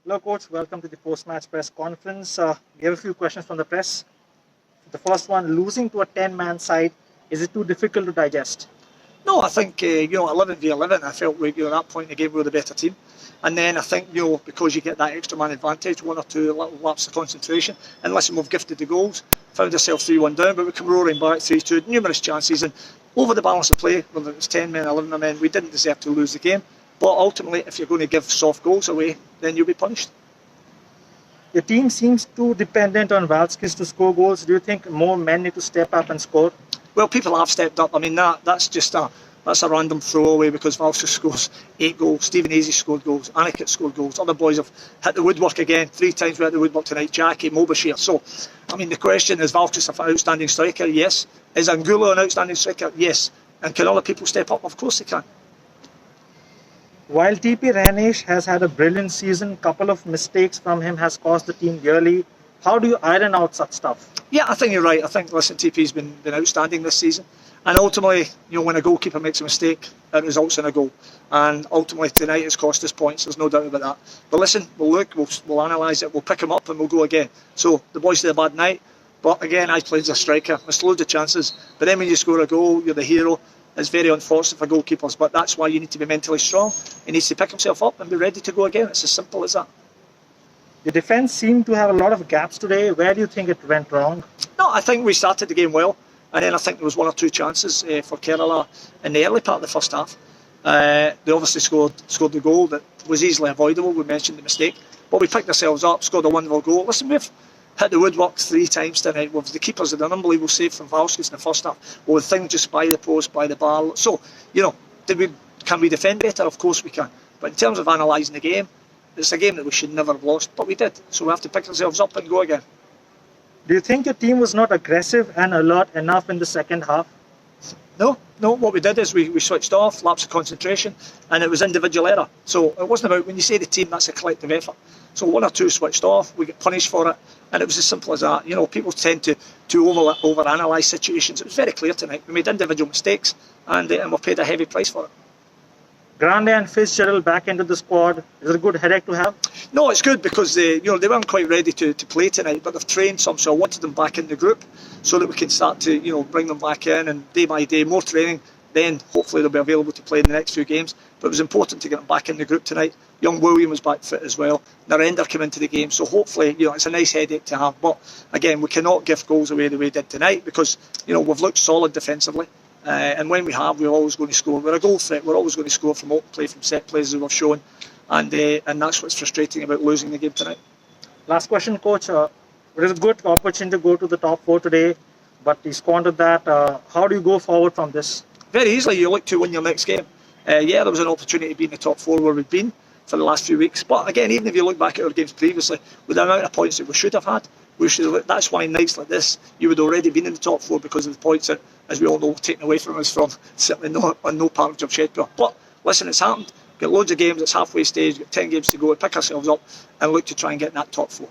Hello, Coach. Welcome to the post-match press conference. We have a few questions from the press. The first one, losing to a 10-man side, is it too difficult to digest? No, I think 11 v 11. I felt at that point in the game we were the better team, and then I think because you get that extra man advantage, one or two little lapses of concentration, and listen, we've gifted the goals, found ourselves 3-1 down, but we come roaring back 3-2, numerous chances, and over the balance of play, whether it was 10 men, 11 men, we didn't deserve to lose the game. But ultimately, if you're going to give soft goals away, then you'll be punished. Your team seems too dependent on Valskis to score goals. Do you think more men need to step up and score? Well, people have stepped up. I mean, that's a random throwaway because Valskis scores 8 goals, Stephen Easy scored goals, Aniket scored goals. Other boys have hit the woodwork again. 3 times we hit the woodwork tonight. Jackie, Mobashir. So, I mean, the question is Valskis an outstanding striker? Yes. Is Angulo an outstanding striker? Yes. And can other people step up? Of course they can. While TP Ranesh has had a brilliant season, a couple of mistakes from him has cost the team dearly. How do you iron out such stuff? Yeah, I think you're right. I think, TP's been outstanding this season. And ultimately, when a goalkeeper makes a mistake, it results in a goal. And ultimately, tonight it's cost us points. There's no doubt about that. But listen, we'll look, we'll analyse it, we'll pick him up and we'll go again. So the boys did a bad night. But again, I played as a striker. Missed loads of chances. But then when you score a goal, you're the hero. It's very unfortunate for goalkeepers, but that's why you need to be mentally strong. He needs to pick himself up and be ready to go again. It's as simple as that. The defence seemed to have a lot of gaps today. Where do you think it went wrong? No, I think we started the game well, and then I think there was 1 or 2 chances for Kerala in the early part of the first half. They obviously scored the goal that was easily avoidable. We mentioned the mistake, but we picked ourselves up, scored a wonderful goal. Listen, we've hit the woodwork 3 times tonight. The keepers had an unbelievable save from Valskis in the first half. Well, the thing just by the post, by the bar. So, can we defend better? Of course we can. But in terms of analysing the game, it's a game that we should never have lost, but we did. So we have to pick ourselves up and go again. Do you think your team was not aggressive and alert enough in the second half? No. What we did is we switched off, lapse of concentration, and it was individual error. So it wasn't about, when you say the team, that's a collective effort. So 1 or 2 switched off, we get punished for it, and it was as simple as that. People tend to over-analyse situations. It was very clear tonight. We made individual mistakes, and we paid a heavy price for it. Grande and Fitzgerald back into the squad. Is it a good headache to have? No, it's good because they weren't quite ready to play tonight, but they've trained some, so I wanted them back in the group so that we can start to bring them back in, and day by day more training. Then hopefully they'll be available to play in the next few games. But it was important to get them back in the group tonight. Young William was back fit as well. Narendra came into the game, so hopefully it's a nice headache to have. But again, we cannot give goals away the way we did tonight because we've looked solid defensively. And when we have, we're always going to score. We're a goal threat. We're always going to score from open play, from set plays as we've shown, and that's what's frustrating about losing the game tonight. Last question, Coach. It is a good opportunity to go to the top 4 today, but he squandered that. How do you go forward from this? Very easily. You look to win your next game. There was an opportunity to be in the top 4 where we've been for the last few weeks. But again, even if you look back at our games previously, with the amount of points that we should have had, that's why nights like this, you would already been in the top 4 because of the points that, as we all know, taken away from us from certainly no part of Jamshedpur. But listen, it's happened. We've got loads of games. It's halfway stage. We've got 10 games to go. Pick ourselves up and look to try and get in that top 4.